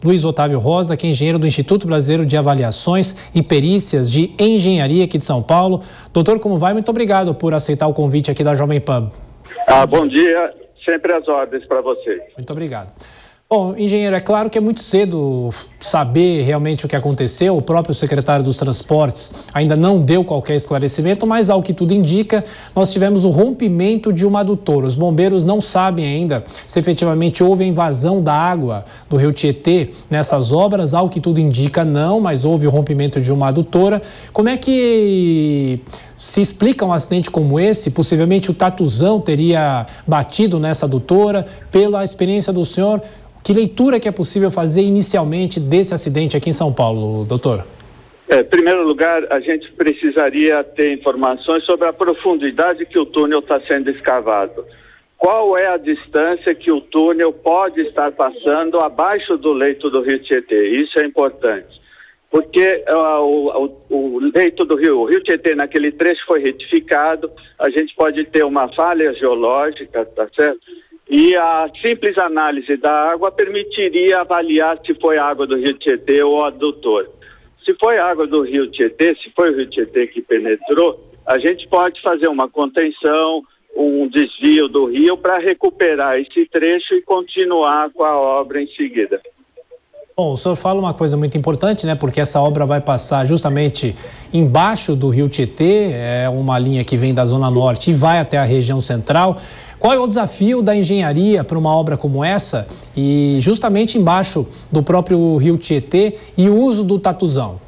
Luiz Otávio Rosa, que é engenheiro do Instituto Brasileiro de Avaliações e Perícias de Engenharia aqui de São Paulo. Doutor, como vai? Muito obrigado por aceitar o convite aqui da Jovem Pan. Bom dia, sempre às ordens para vocês. Muito obrigado. Bom, engenheiro, é claro que é muito cedo saber realmente o que aconteceu. O próprio secretário dos Transportes ainda não deu qualquer esclarecimento, mas ao que tudo indica, nós tivemos o rompimento de uma adutora. Os bombeiros não sabem ainda se efetivamente houve a invasão da água do rio Tietê nessas obras. Ao que tudo indica, não, mas houve o rompimento de uma adutora. Como é que se explica um acidente como esse? Possivelmente o tatuzão teria batido nessa adutora. Pela experiência do senhor, que leitura que é possível fazer inicialmente desse acidente aqui em São Paulo, doutor? Em primeiro lugar, a gente precisaria ter informações sobre a profundidade que o túnel está sendo escavado. Qual é a distância que o túnel pode estar passando abaixo do leito do rio Tietê? Isso é importante. Porque o leito do rio, o rio Tietê naquele trecho foi retificado, a gente pode ter uma falha geológica, tá certo? E a simples análise da água permitiria avaliar se foi água do rio Tietê ou adutor. Se foi água do rio Tietê, se foi o rio Tietê que penetrou, a gente pode fazer uma contenção, um desvio do rio para recuperar esse trecho e continuar com a obra em seguida. Bom, o senhor fala uma coisa muito importante, né? Porque essa obra vai passar justamente embaixo do rio Tietê, é uma linha que vem da Zona Norte e vai até a região central. Qual é o desafio da engenharia para uma obra como essa e justamente embaixo do próprio rio Tietê e o uso do tatuzão?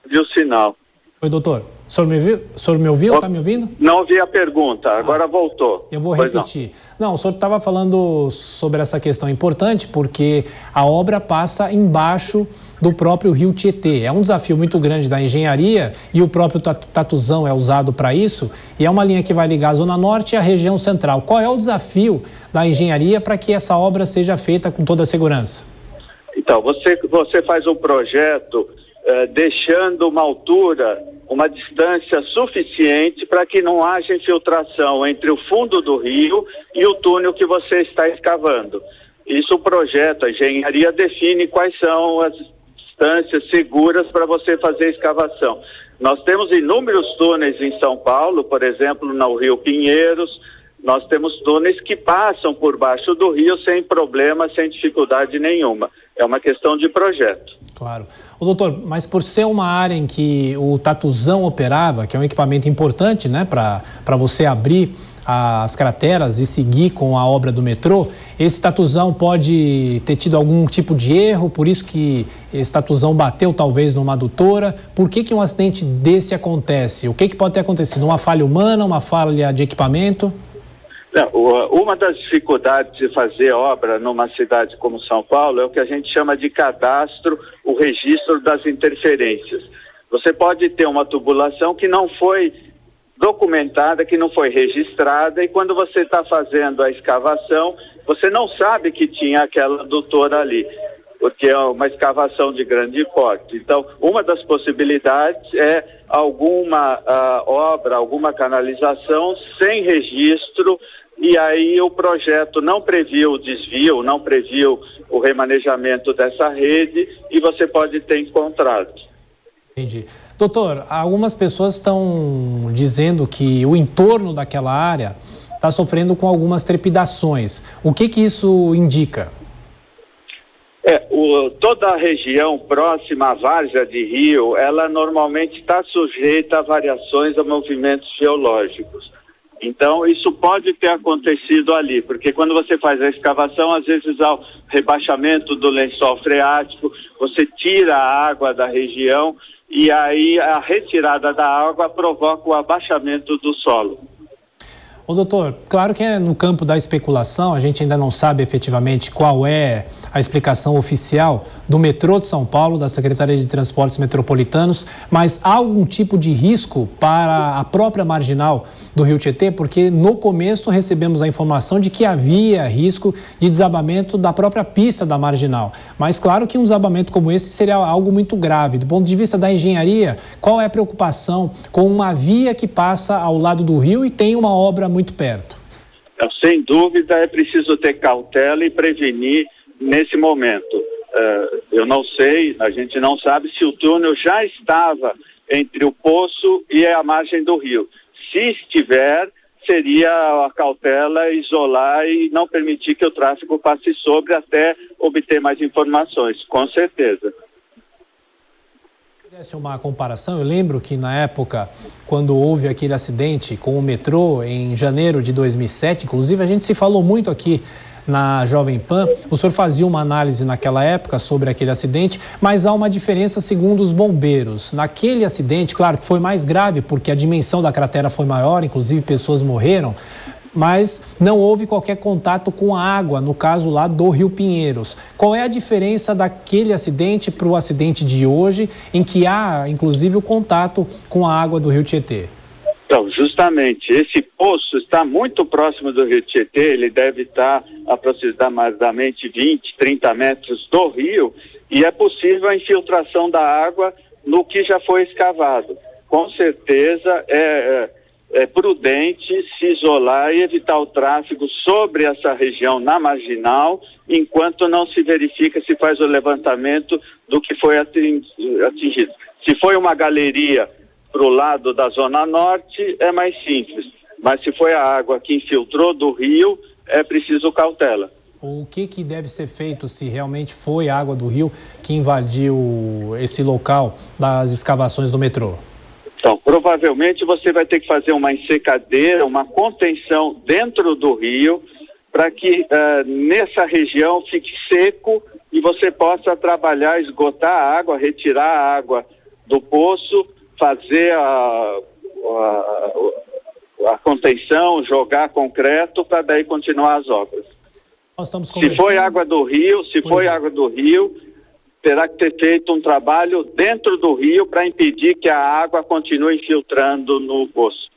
Viu o sinal. Oi, doutor. O senhor me ouviu? Está me ouvindo? Não ouvi a pergunta, agora voltou. Eu vou repetir. Não, o senhor estava falando sobre essa questão importante porque a obra passa embaixo do próprio rio Tietê. É um desafio muito grande da engenharia e o próprio tatuzão é usado para isso e é uma linha que vai ligar a Zona Norte e a região central. Qual é o desafio da engenharia para que essa obra seja feita com toda a segurança? Então, você faz um projeto deixando uma altura, uma distância suficiente para que não haja infiltração entre o fundo do rio e o túnel que você está escavando. Isso o projeto, a engenharia define quais são as distâncias seguras para você fazer a escavação. Nós temos inúmeros túneis em São Paulo, por exemplo, no Rio Pinheiros. Nós temos túneis que passam por baixo do rio sem problema, sem dificuldade nenhuma. É uma questão de projeto. Claro. Ô, doutor, mas por ser uma área em que o tatuzão operava, que é um equipamento importante, né, para você abrir as crateras e seguir com a obra do metrô, esse tatuzão pode ter tido algum tipo de erro, por isso que esse tatuzão bateu talvez numa adutora. Por que um acidente desse acontece? O que pode ter acontecido? Uma falha humana, uma falha de equipamento? Não, uma das dificuldades de fazer obra numa cidade como São Paulo é o que a gente chama de cadastro, o registro das interferências. Você pode ter uma tubulação que não foi documentada, que não foi registrada, e quando você está fazendo a escavação, você não sabe que tinha aquela adutora ali, porque é uma escavação de grande porte. Então, uma das possibilidades é alguma obra, alguma canalização sem registro, e aí o projeto não previu o desvio, não previu o remanejamento dessa rede e você pode ter encontrado. Entendi. Doutor, algumas pessoas estão dizendo que o entorno daquela área está sofrendo com algumas trepidações. O que isso indica? Toda a região próxima à várzea de rio, ela normalmente está sujeita a variações a movimentos geológicos. Então, isso pode ter acontecido ali, porque quando você faz a escavação, às vezes há o rebaixamento do lençol freático, você tira a água da região e aí a retirada da água provoca o abaixamento do solo. Ô, doutor, claro que é no campo da especulação, a gente ainda não sabe efetivamente qual é a explicação oficial do metrô de São Paulo, da Secretaria de Transportes Metropolitanos, mas há algum tipo de risco para a própria marginal do rio Tietê? Porque no começo recebemos a informação de que havia risco de desabamento da própria pista da marginal, mas claro que um desabamento como esse seria algo muito grave. Do ponto de vista da engenharia, qual é a preocupação com uma via que passa ao lado do rio e tem uma obra muito perto? Sem dúvida é preciso ter cautela e prevenir nesse momento. Eu não sei, a gente não sabe se o túnel já estava entre o poço e a margem do rio. Se estiver, seria a cautela isolar e não permitir que o tráfego passe sobre até obter mais informações, com certeza. Se fizesse uma comparação, eu lembro que na época, quando houve aquele acidente com o metrô em janeiro de 2007, inclusive a gente se falou muito aqui na Jovem Pan, o senhor fazia uma análise naquela época sobre aquele acidente, mas há uma diferença segundo os bombeiros. Naquele acidente, claro que foi mais grave porque a dimensão da cratera foi maior, inclusive pessoas morreram, mas não houve qualquer contato com a água, no caso lá do Rio Pinheiros. Qual é a diferença daquele acidente para o acidente de hoje, em que há, inclusive, o contato com a água do Rio Tietê? Então, justamente, esse poço está muito próximo do Rio Tietê, ele deve estar aproximadamente 20, 30 metros do rio, e é possível a infiltração da água no que já foi escavado. Com certeza é prudente se isolar e evitar o tráfego sobre essa região na marginal, enquanto não se verifica, se faz o levantamento do que foi atingido. Se foi uma galeria para o lado da Zona Norte, é mais simples. Mas se foi a água que infiltrou do rio, é preciso cautela. O que deve ser feito se realmente foi a água do rio que invadiu esse local das escavações do metrô? Então, provavelmente você vai ter que fazer uma ensecadeira, uma contenção dentro do rio, para que nessa região fique seco e você possa trabalhar, esgotar a água, retirar a água do poço, fazer a contenção, jogar concreto para daí continuar as obras. Nós estamos Se foi água do rio, água do rio, terá que ter feito um trabalho dentro do rio para impedir que a água continue infiltrando no poço.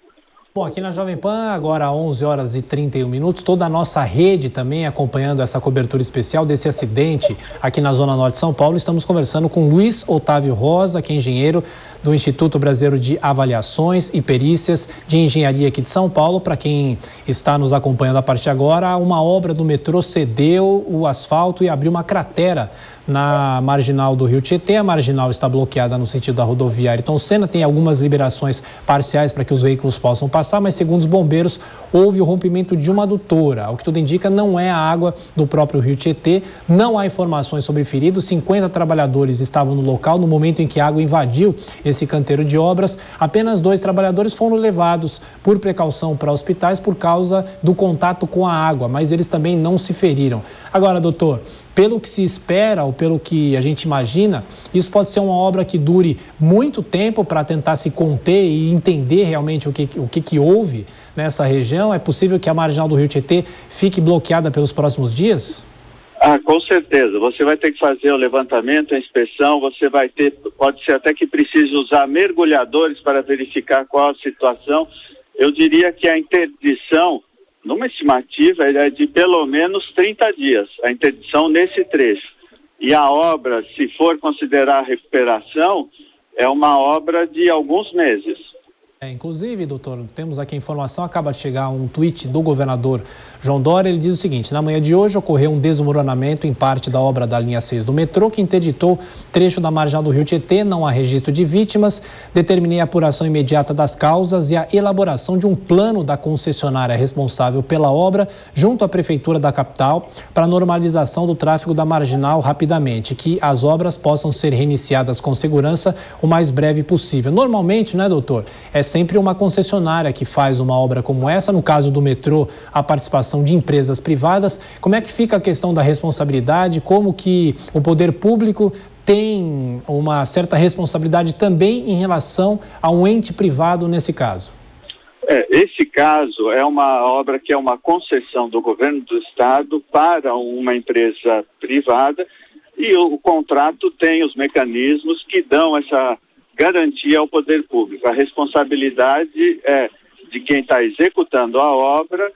Bom, aqui na Jovem Pan, agora 11 horas e 31 minutos, toda a nossa rede também acompanhando essa cobertura especial desse acidente aqui na Zona Norte de São Paulo. Estamos conversando com Luiz Otávio Rosa, que é engenheiro do Instituto Brasileiro de Avaliações e Perícias de Engenharia aqui de São Paulo. Para quem está nos acompanhando a partir de agora, uma obra do metrô cedeu o asfalto e abriu uma cratera na marginal do Rio Tietê. A marginal está bloqueada no sentido da rodovia Ayrton Senna, tem algumas liberações parciais para que os veículos possam passar, mas segundo os bombeiros, houve o rompimento de uma adutora. O que tudo indica, não é a água do próprio Rio Tietê, não há informações sobre feridos, 50 trabalhadores estavam no local no momento em que a água invadiu esse canteiro de obras. Apenas 2 trabalhadores foram levados por precaução para hospitais por causa do contato com a água, mas eles também não se feriram. Agora, doutor, pelo que se espera ou pelo que a gente imagina, isso pode ser uma obra que dure muito tempo para tentar se conter e entender realmente o que houve nessa região. É possível que a marginal do Rio Tietê fique bloqueada pelos próximos dias? Com certeza. Você vai ter que fazer o levantamento, a inspeção, pode ser até que precise usar mergulhadores para verificar qual a situação. Eu diria que a interdição, numa estimativa, é de pelo menos 30 dias, a interdição nesse trecho. E a obra, se for considerar a recuperação, é uma obra de alguns meses. Inclusive, doutor, temos aqui a informação, acaba de chegar um tweet do governador João Dória. Ele diz o seguinte: na manhã de hoje ocorreu um desmoronamento em parte da obra da linha 6 do metrô, que interditou trecho da marginal do Rio Tietê, não há registro de vítimas. Determinei a apuração imediata das causas e a elaboração de um plano da concessionária responsável pela obra junto à prefeitura da capital para a normalização do tráfego da marginal rapidamente, que as obras possam ser reiniciadas com segurança o mais breve possível. Normalmente, né, doutor, é sempre uma concessionária que faz uma obra como essa. No caso do metrô, a participação de empresas privadas. Como é que fica a questão da responsabilidade? Como que o poder público tem uma certa responsabilidade também em relação a um ente privado nesse caso? Esse caso é uma obra que é uma concessão do governo do estado para uma empresa privada e o contrato tem os mecanismos que dão essa garantia ao poder público. A responsabilidade é de quem está executando a obra,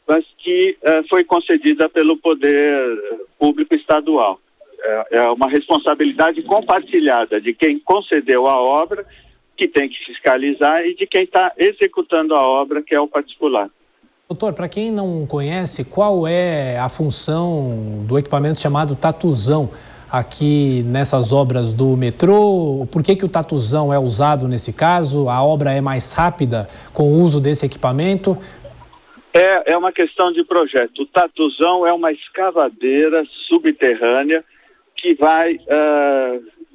mas que foi concedida pelo poder público estadual. É uma responsabilidade compartilhada de quem concedeu a obra, que tem que fiscalizar, e de quem está executando a obra, que é o particular. Doutor, para quem não conhece, qual é a função do equipamento chamado Tatuzão aqui nessas obras do metrô? Por que o Tatuzão é usado nesse caso? A obra é mais rápida com o uso desse equipamento? É uma questão de projeto. O Tatuzão é uma escavadeira subterrânea que vai...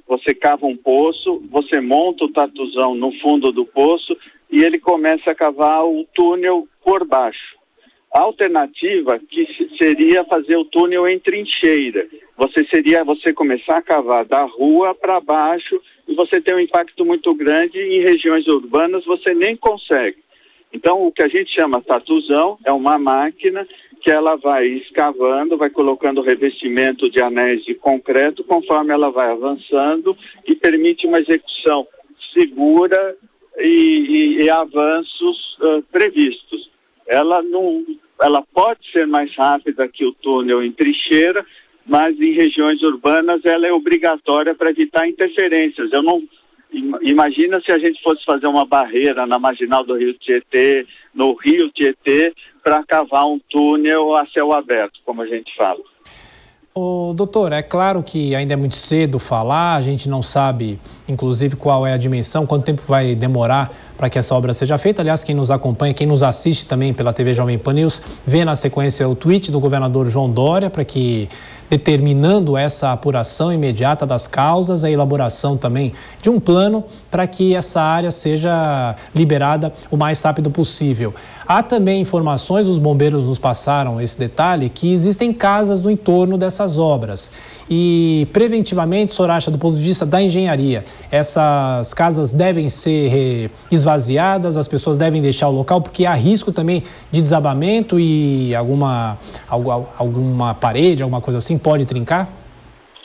você cava um poço, você monta o Tatuzão no fundo do poço e ele começa a cavar o túnel por baixo. A alternativa que seria fazer o túnel em trincheira. Você começar a cavar da rua para baixo e você tem um impacto muito grande em regiões urbanas, você nem consegue. Então, o que a gente chama Tatuzão é uma máquina que ela vai escavando, vai colocando revestimento de anéis de concreto conforme ela vai avançando e permite uma execução segura e avanços previstos. Ela pode ser mais rápida que o túnel em trincheira, mas em regiões urbanas ela é obrigatória para evitar interferências. Imagina se a gente fosse fazer uma barreira na marginal do Rio Tietê, no Rio Tietê, para cavar um túnel a céu aberto, como a gente fala. Doutor, é claro que ainda é muito cedo falar, a gente não sabe, inclusive, qual é a dimensão, quanto tempo vai demorar para que essa obra seja feita. Aliás, quem nos acompanha, quem nos assiste também pela TV Jovem Pan News, vê na sequência o tweet do governador João Dória, para que, determinando essa apuração imediata das causas, a elaboração também de um plano para que essa área seja liberada o mais rápido possível. Há também informações, os bombeiros nos passaram esse detalhe, que existem casas no entorno dessas obras. E, preventivamente, o senhor acha, do ponto de vista da engenharia, essas casas devem ser esvaziadas, as pessoas devem deixar o local, porque há risco também de desabamento e alguma parede, alguma coisa assim, pode trincar?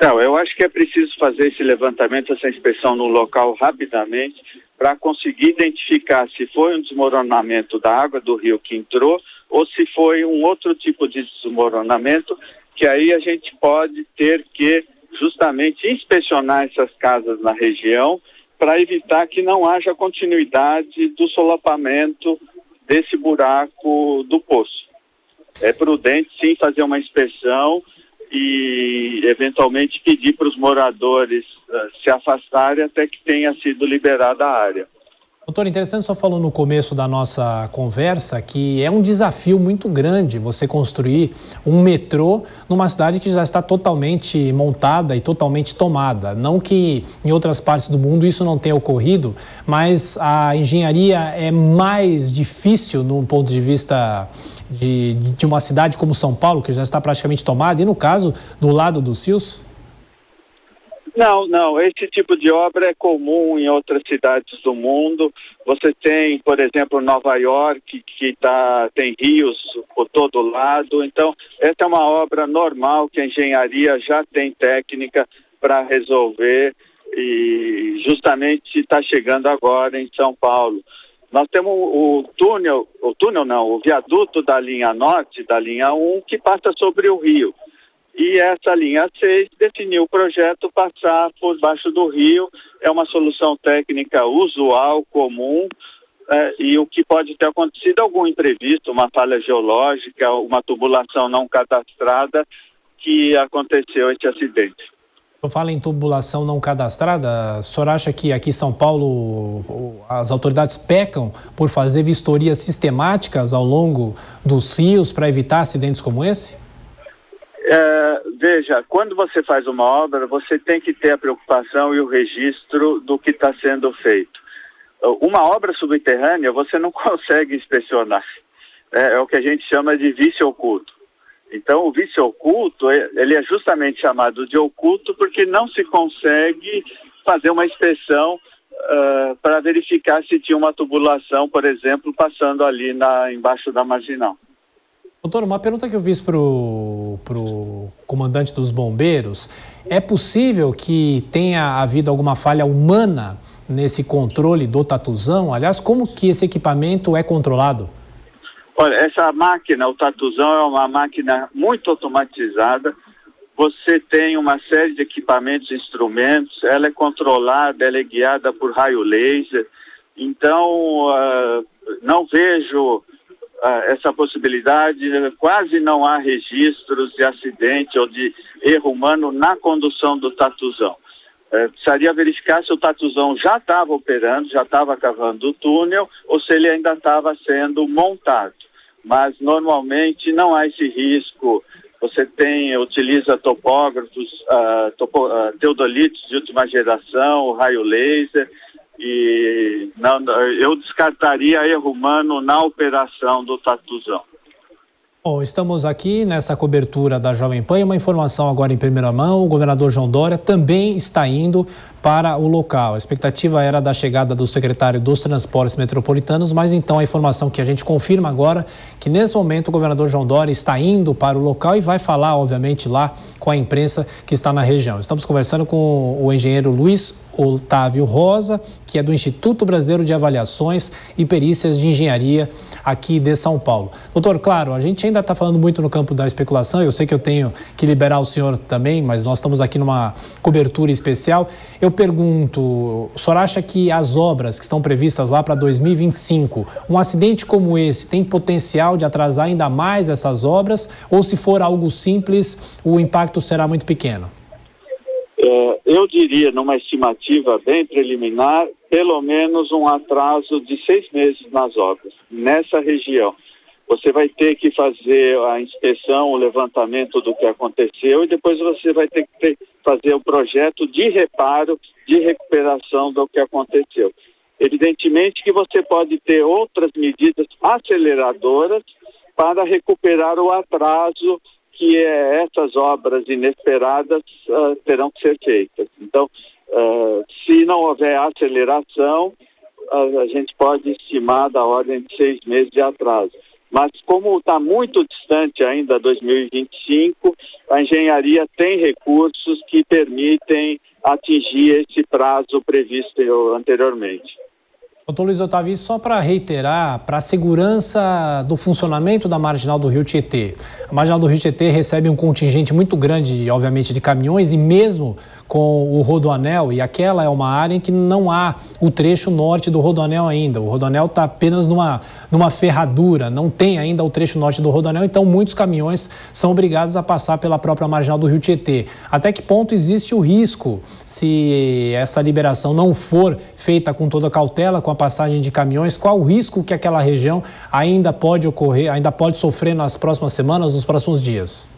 Não, eu acho que é preciso fazer esse levantamento, essa inspeção no local rapidamente, para conseguir identificar se foi um desmoronamento da água do rio que entrou ou se foi um outro tipo de desmoronamento, que aí a gente pode ter que justamente inspecionar essas casas na região para evitar que não haja continuidade do solapamento desse buraco do poço. É prudente, sim, fazer uma inspeção e, eventualmente, pedir para os moradores se afastarem até que tenha sido liberada a área. Doutor, interessante, o senhor falou no começo da nossa conversa que é um desafio muito grande você construir um metrô numa cidade que já está totalmente montada e totalmente tomada. Não que em outras partes do mundo isso não tenha ocorrido, mas a engenharia é mais difícil no ponto de vista de uma cidade como São Paulo, que já está praticamente tomada, e no caso do lado dos rios? Não, esse tipo de obra é comum em outras cidades do mundo. Você tem, por exemplo, Nova York, que tem rios por todo lado. Então, essa é uma obra normal que a engenharia já tem técnica para resolver e justamente está chegando agora em São Paulo. Nós temos o viaduto da linha norte, da linha 1, que passa sobre o rio. E essa linha 6 definiu o projeto passar por baixo do rio. É uma solução técnica usual, comum, e o que pode ter acontecido algum imprevisto, uma falha geológica, uma tubulação não cadastrada, que aconteceu esse acidente. Eu falo em tubulação não cadastrada, o senhor acha que aqui em São Paulo as autoridades pecam por fazer vistorias sistemáticas ao longo dos rios para evitar acidentes como esse? Veja, quando você faz uma obra, você tem que ter a preocupação e o registro do que está sendo feito. Uma obra subterrânea você não consegue inspecionar. É o que a gente chama de vício oculto. Então, o vício oculto, ele é justamente chamado de oculto porque não se consegue fazer uma inspeção para verificar se tinha uma tubulação, por exemplo, passando ali embaixo da marginal. Doutor, uma pergunta que eu fiz para o comandante dos bombeiros, é possível que tenha havido alguma falha humana nesse controle do Tatuzão? Aliás, como que esse equipamento é controlado? Olha, essa máquina, o Tatuzão, é uma máquina muito automatizada. Você tem uma série de equipamentos e instrumentos, ela é controlada, ela é guiada por raio laser. Então, não vejo essa possibilidade, quase não há registros de acidente ou de erro humano na condução do Tatuzão. Precisaria verificar se o Tatuzão já estava operando, já estava cavando o túnel, ou se ele ainda estava sendo montado. Mas, normalmente, não há esse risco. Você utiliza topógrafos, teodolitos de última geração, o raio laser, e eu descartaria erro humano na operação do Tatuzão. Bom, estamos aqui nessa cobertura da Jovem Pan e uma informação agora em primeira mão: o governador João Dória também está indo para o local. A expectativa era da chegada do secretário dos Transportes Metropolitanos, mas então a informação que a gente confirma agora, que nesse momento o governador João Dória está indo para o local e vai falar, obviamente, lá com a imprensa que está na região. Estamos conversando com o engenheiro Luiz Otávio Rosa, que é do Instituto Brasileiro de Avaliações e Perícias de Engenharia aqui de São Paulo. Doutor, claro, a gente ainda está falando muito no campo da especulação, eu sei que eu tenho que liberar o senhor também, mas nós estamos aqui numa cobertura especial. Eu pergunto, o senhor acha que as obras que estão previstas lá para 2025, um acidente como esse tem potencial de atrasar ainda mais essas obras, ou se for algo simples, o impacto será muito pequeno? Eu diria, numa estimativa bem preliminar, pelo menos um atraso de 6 meses nas obras, nessa região. Você vai ter que fazer a inspeção, o levantamento do que aconteceu, e depois você vai ter que fazer o projeto de reparo, de recuperação do que aconteceu. Evidentemente que você pode ter outras medidas aceleradoras para recuperar o atraso que essas obras inesperadas terão que ser feitas. Então, se não houver aceleração, a gente pode estimar da ordem de 6 meses de atraso. Mas como está muito distante ainda 2025, a engenharia tem recursos que permitem atingir esse prazo previsto anteriormente. Doutor Luiz Otávio, só para reiterar, para a segurança do funcionamento da Marginal do Rio Tietê. A Marginal do Rio Tietê recebe um contingente muito grande, obviamente, de caminhões, e mesmo com o Rodoanel, e aquela é uma área em que não há o trecho norte do Rodoanel ainda. O Rodoanel está apenas numa ferradura, não tem ainda o trecho norte do Rodoanel, então muitos caminhões são obrigados a passar pela própria Marginal do Rio Tietê. Até que ponto existe o risco, se essa liberação não for feita com toda cautela, com a passagem de caminhões, qual o risco que aquela região ainda pode ocorrer, ainda pode sofrer nas próximas semanas, nos próximos dias?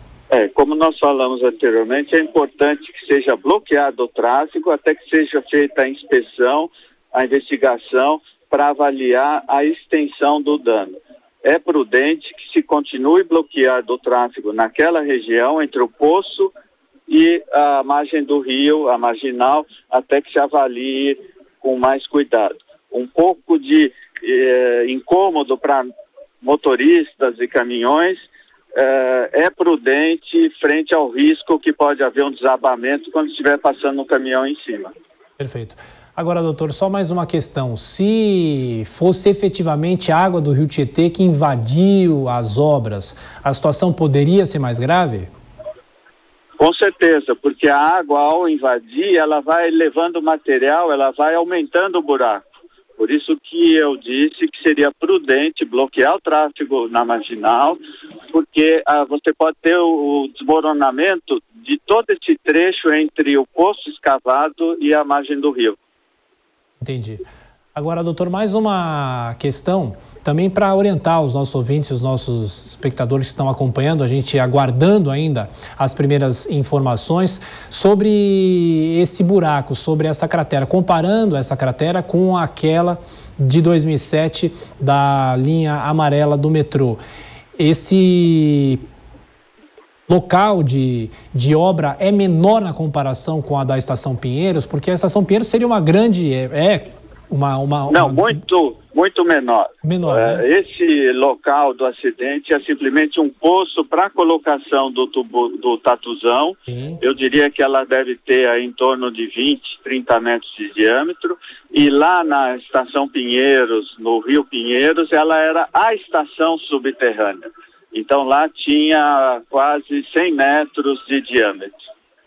Como nós falamos anteriormente, é importante que seja bloqueado o tráfego até que seja feita a inspeção, a investigação, para avaliar a extensão do dano. É prudente que se continue bloqueado o tráfego naquela região, entre o poço e a margem do rio, a marginal, até que se avalie com mais cuidado. Um pouco de incômodo para motoristas e caminhões, é prudente frente ao risco que pode haver um desabamento quando estiver passando um caminhão em cima. Perfeito. Agora, doutor, só mais uma questão. Se fosse efetivamente a água do Rio Tietê que invadiu as obras, a situação poderia ser mais grave? Com certeza, porque a água, ao invadir, ela vai levando material, ela vai aumentando o buraco. Por isso que eu disse que seria prudente bloquear o tráfego na marginal, porque você pode ter o desmoronamento de todo esse trecho entre o poço escavado e a margem do rio. Entendi. Agora, doutor, mais uma questão também para orientar os nossos ouvintes, os nossos espectadores que estão acompanhando, a gente aguardando ainda as primeiras informações sobre esse buraco, sobre essa cratera, comparando essa cratera com aquela de 2007 da linha amarela do metrô. Esse local de obra é menor na comparação com a da Estação Pinheiros, porque a Estação Pinheiros seria uma grande... Não, muito menor. Né? Esse local do acidente é simplesmente um poço para colocação do tubo do Tatuzão. Sim. Eu diria que ela deve ter aí em torno de 20, 30 metros de diâmetro. E lá na Estação Pinheiros, no Rio Pinheiros, ela era a estação subterrânea. Então lá tinha quase 100 metros de diâmetro.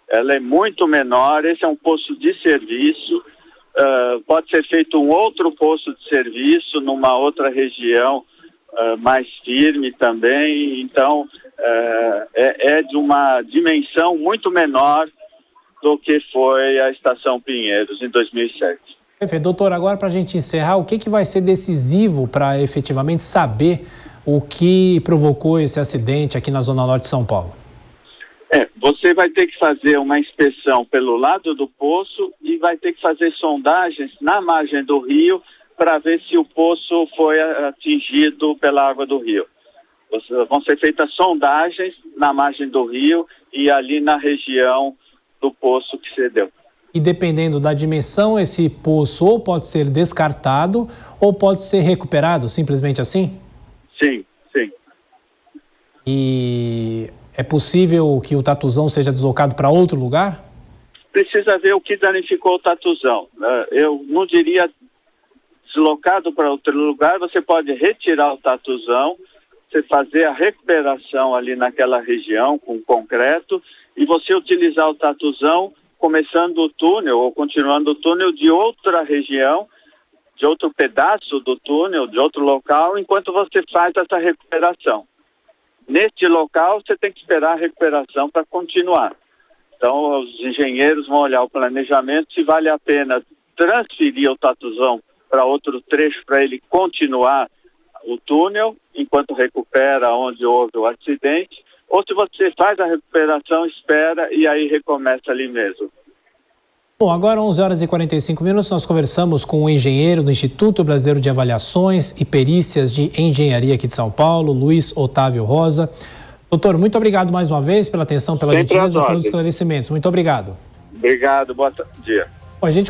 Ela é muito menor, esse é um poço de serviço. Pode ser feito um outro poço de serviço numa outra região mais firme também, então é de uma dimensão muito menor do que foi a Estação Pinheiros em 2007. Perfeito. Doutor, agora para a gente encerrar, o que vai ser decisivo para efetivamente saber o que provocou esse acidente aqui na Zona Norte de São Paulo? Você vai ter que fazer uma inspeção pelo lado do poço e vai ter que fazer sondagens na margem do rio para ver se o poço foi atingido pela água do rio. Vão ser feitas sondagens na margem do rio e ali na região do poço que cedeu. E dependendo da dimensão, esse poço ou pode ser descartado ou pode ser recuperado, simplesmente assim? Sim, sim. E é possível que o tatuzão seja deslocado para outro lugar? Precisa ver o que danificou o tatuzão. Eu não diria deslocado para outro lugar, você pode retirar o tatuzão, você fazer a recuperação ali naquela região com concreto e você utilizar o tatuzão começando o túnel ou continuando o túnel de outra região, de outro pedaço do túnel, de outro local, enquanto você faz essa recuperação. Neste local, você tem que esperar a recuperação para continuar. Então, os engenheiros vão olhar o planejamento, se vale a pena transferir o tatuzão para outro trecho para ele continuar o túnel, enquanto recupera onde houve o acidente, ou se você faz a recuperação, espera e aí recomeça ali mesmo. Bom, agora 11h45, nós conversamos com o engenheiro do Instituto Brasileiro de Avaliações e Perícias de Engenharia aqui de São Paulo, Luiz Otávio Rosa. Doutor, muito obrigado mais uma vez pela atenção, pela gentileza e pelos esclarecimentos. Muito obrigado. Obrigado, bom dia. Bom, a gente